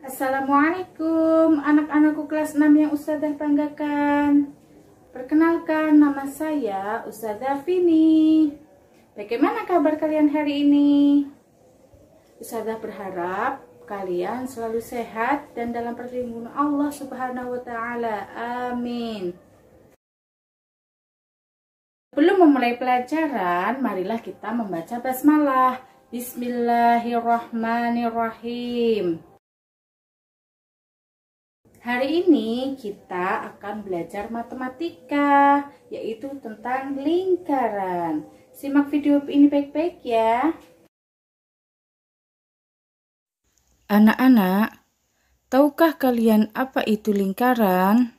Assalamualaikum anak-anakku kelas 6 yang Ustazah banggakan. Perkenalkan, nama saya Ustazah Vini. Bagaimana kabar kalian hari ini? Ustazah berharap kalian selalu sehat dan dalam perlindungan Allah Subhanahu wa taala. Amin. Sebelum memulai pelajaran, marilah kita membaca basmalah. Bismillahirrahmanirrahim. Hari ini kita akan belajar matematika, yaitu tentang lingkaran. Simak video ini baik-baik ya. Anak-anak, tahukah kalian apa itu lingkaran?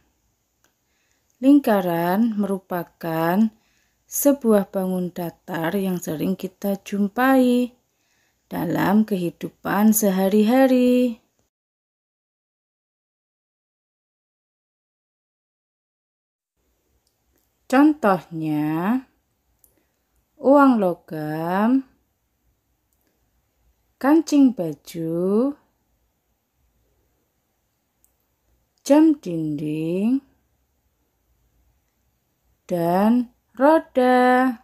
Lingkaran merupakan sebuah bangun datar yang sering kita jumpai dalam kehidupan sehari-hari. Contohnya, uang logam, kancing baju, jam dinding, dan roda.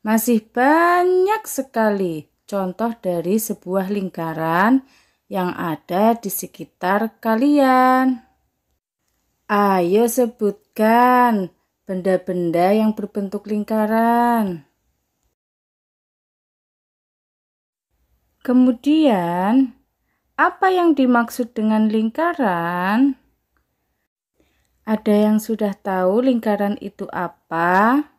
Masih banyak sekali contoh dari sebuah lingkaran yang ada di sekitar kalian. Ayo sebutkan benda-benda yang berbentuk lingkaran. Kemudian, apa yang dimaksud dengan lingkaran? Ada yang sudah tahu lingkaran itu apa?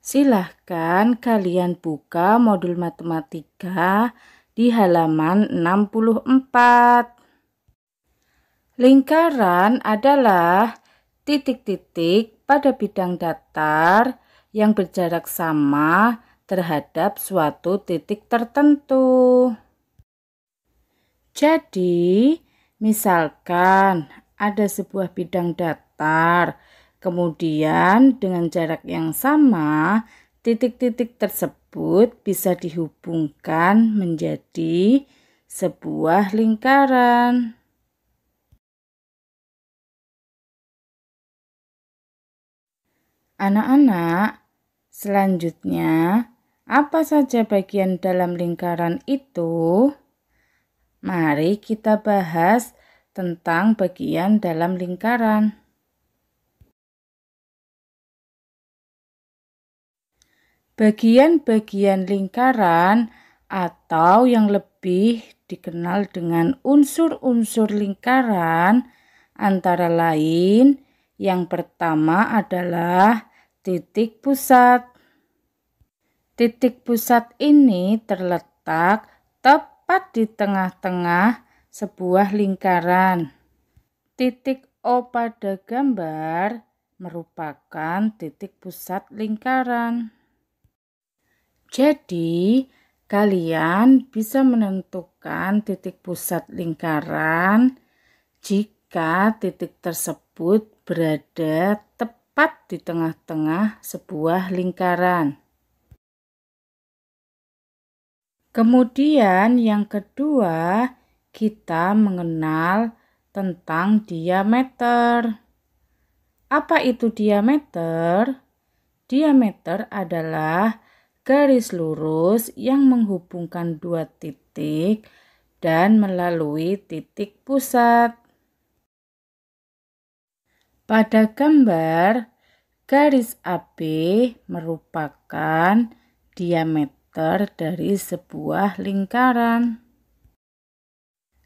Silahkan kalian buka modul matematika di halaman 64. Lingkaran adalah titik-titik pada bidang datar yang berjarak sama terhadap suatu titik tertentu. Jadi, misalkan ada sebuah bidang datar, kemudian dengan jarak yang sama, titik-titik tersebut bisa dihubungkan menjadi sebuah lingkaran. Anak-anak, selanjutnya, apa saja bagian dalam lingkaran itu? Mari kita bahas tentang bagian dalam lingkaran. Bagian-bagian lingkaran atau yang lebih dikenal dengan unsur-unsur lingkaran antara lain, yang pertama adalah titik pusat. Titik pusat ini terletak tepat di tengah-tengah sebuah lingkaran. Titik O pada gambar merupakan titik pusat lingkaran. Jadi, kalian bisa menentukan titik pusat lingkaran jika titik tersebut berada tepat di tengah-tengah sebuah lingkaran. Kemudian yang kedua, kita mengenal tentang diameter. Apa itu diameter? Diameter adalah garis lurus yang menghubungkan dua titik dan melalui titik pusat. Pada gambar, garis AB merupakan diameter dari sebuah lingkaran.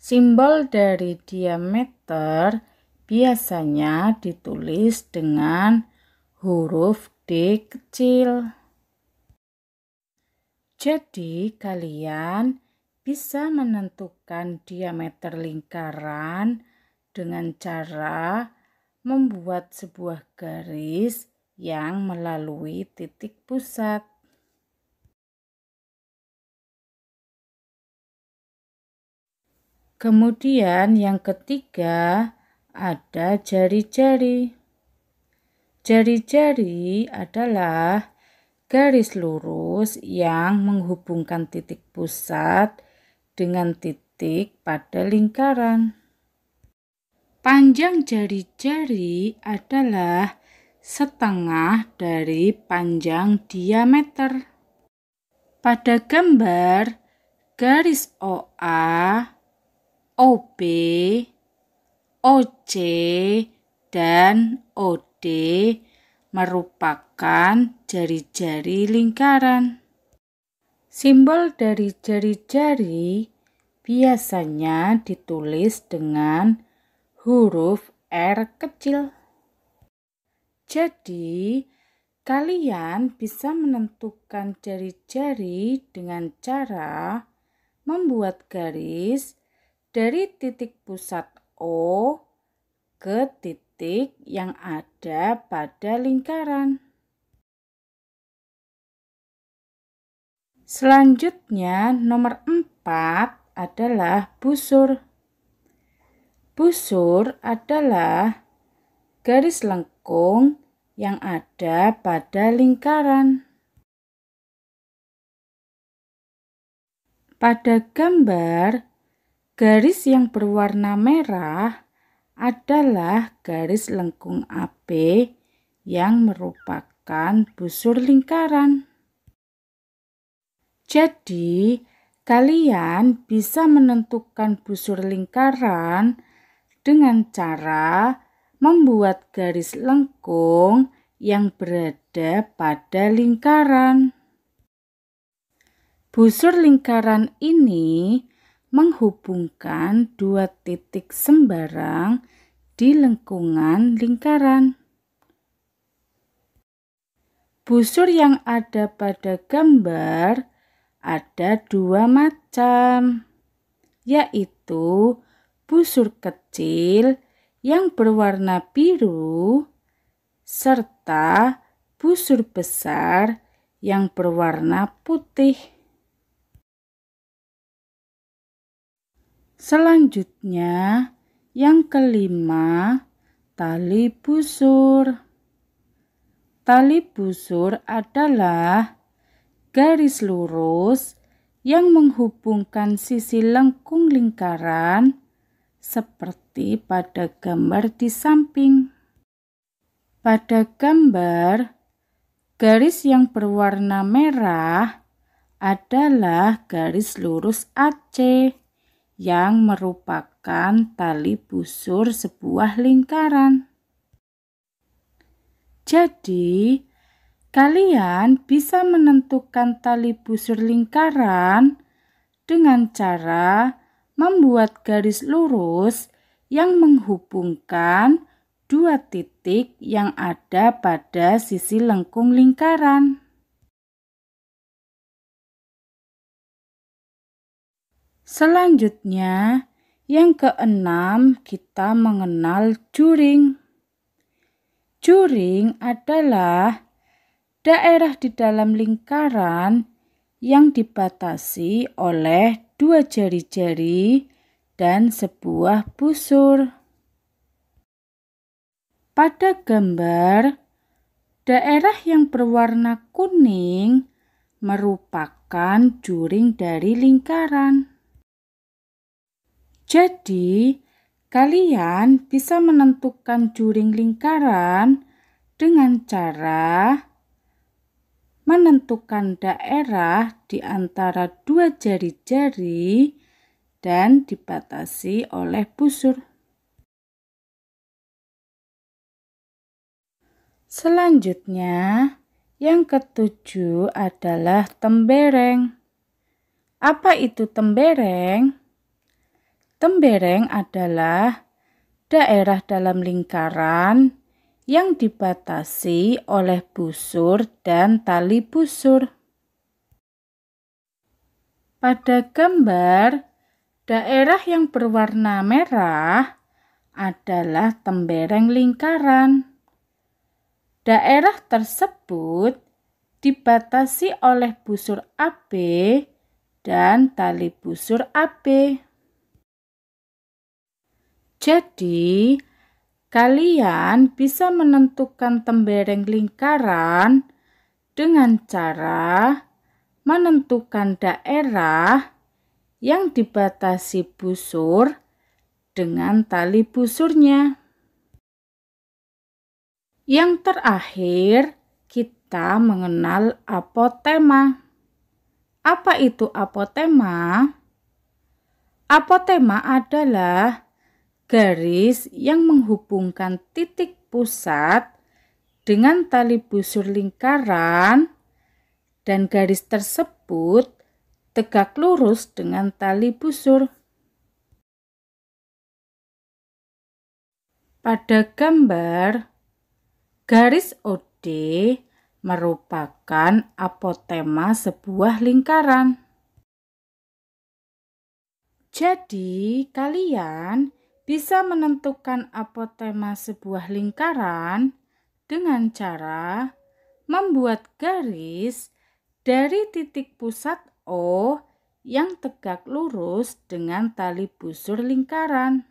Simbol dari diameter biasanya ditulis dengan huruf D kecil. Jadi, kalian bisa menentukan diameter lingkaran dengan cara membuat sebuah garis yang melalui titik pusat. Kemudian yang ketiga ada jari-jari. Jari-jari adalah garis lurus yang menghubungkan titik pusat dengan titik titik pada lingkaran. Panjang jari-jari adalah setengah dari panjang diameter. Pada gambar, garis OA, OB, OC, dan OD merupakan jari-jari lingkaran. Simbol dari jari-jari biasanya ditulis dengan huruf R kecil. Jadi, kalian bisa menentukan jari-jari dengan cara membuat garis dari titik pusat O ke titik yang ada pada lingkaran. Selanjutnya, nomor 4 adalah busur. Busur adalah garis lengkung yang ada pada lingkaran. Pada gambar, garis yang berwarna merah adalah garis lengkung AB yang merupakan busur lingkaran. Jadi, kalian bisa menentukan busur lingkaran dengan cara membuat garis lengkung yang berada pada lingkaran. Busur lingkaran ini menghubungkan dua titik sembarang di lengkungan lingkaran. Busur yang ada pada gambar ada dua macam, yaitu busur kecil yang berwarna biru, serta busur besar yang berwarna putih. Selanjutnya, yang kelima, tali busur. Tali busur adalah garis lurus yang menghubungkan sisi lengkung lingkaran seperti pada gambar di samping. Pada gambar, garis yang berwarna merah adalah garis lurus AC yang merupakan tali busur sebuah lingkaran. Jadi, kalian bisa menentukan tali busur lingkaran dengan cara membuat garis lurus yang menghubungkan dua titik yang ada pada sisi lengkung lingkaran. Selanjutnya, yang keenam, kita mengenal juring. Juring adalah daerah di dalam lingkaran yang dibatasi oleh dua jari-jari dan sebuah busur. Pada gambar, daerah yang berwarna kuning merupakan juring dari lingkaran. Jadi, kalian bisa menentukan juring lingkaran dengan cara menentukan daerah di antara dua jari-jari dan dibatasi oleh busur. Selanjutnya, yang ketujuh adalah tembereng. Apa itu tembereng? Tembereng adalah daerah dalam lingkaran yang dibatasi oleh busur dan tali busur. Pada gambar, daerah yang berwarna merah adalah tembereng lingkaran. Daerah tersebut dibatasi oleh busur AB dan tali busur AB. Jadi, kalian bisa menentukan tembereng lingkaran dengan cara menentukan daerah yang dibatasi busur dengan tali busurnya. Yang terakhir, kita mengenal apotema. Apa itu apotema? Apotema adalah garis yang menghubungkan titik pusat dengan tali busur lingkaran, dan garis tersebut tegak lurus dengan tali busur. Pada gambar, garis OD merupakan apotema sebuah lingkaran. Jadi, kalian bisa menentukan apotema sebuah lingkaran dengan cara membuat garis dari titik pusat O yang tegak lurus dengan tali busur lingkaran.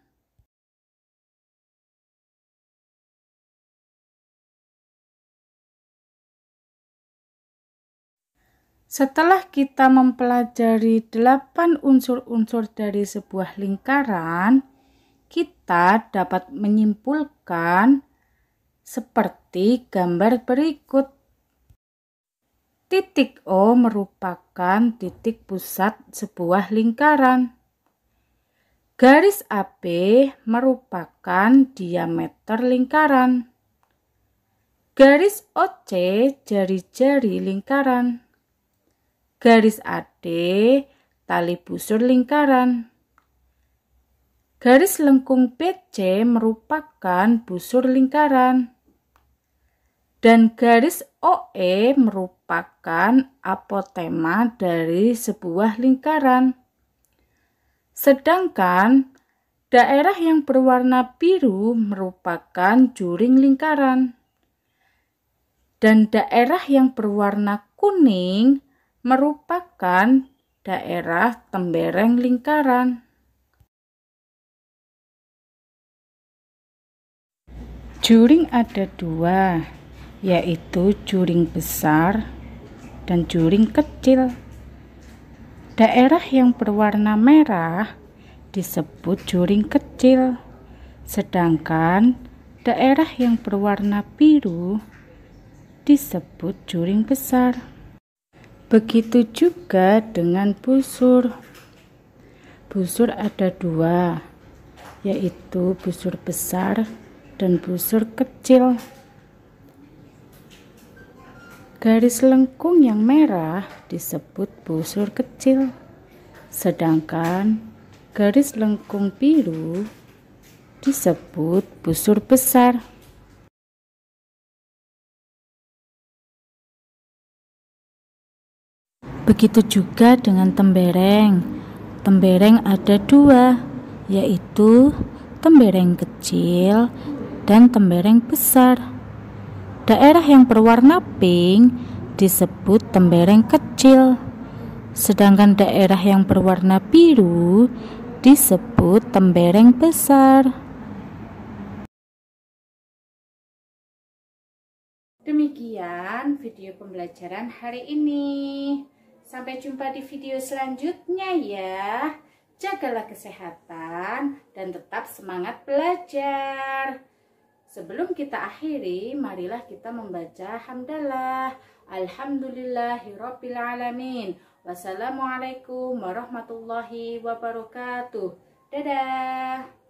Setelah kita mempelajari 8 unsur-unsur dari sebuah lingkaran, kita dapat menyimpulkan seperti gambar berikut. Titik O merupakan titik pusat sebuah lingkaran. Garis AB merupakan diameter lingkaran. Garis OC jari-jari lingkaran. Garis AD tali busur lingkaran. Garis lengkung BC merupakan busur lingkaran. Dan garis OE merupakan apotema dari sebuah lingkaran. Sedangkan daerah yang berwarna biru merupakan juring lingkaran. Dan daerah yang berwarna kuning merupakan daerah tembereng lingkaran. Juring ada dua, yaitu juring besar dan juring kecil. Daerah yang berwarna merah disebut juring kecil, sedangkan daerah yang berwarna biru disebut juring besar. Begitu juga dengan busur. Busur ada dua, yaitu busur besar dan busur kecil. Garis lengkung yang merah disebut busur kecil, sedangkan garis lengkung biru disebut busur besar. Begitu juga dengan tembereng. Tembereng ada dua, yaitu tembereng kecil dan tembereng besar. Daerah yang berwarna pink disebut tembereng kecil, sedangkan daerah yang berwarna biru disebut tembereng besar. Demikian video pembelajaran hari ini. Sampai jumpa di video selanjutnya ya. Jagalah kesehatan dan tetap semangat belajar. Sebelum kita akhiri, marilah kita membaca hamdalah. Alhamdulillahirabbil alamin. Wassalamualaikum warahmatullahi wabarakatuh. Dadah.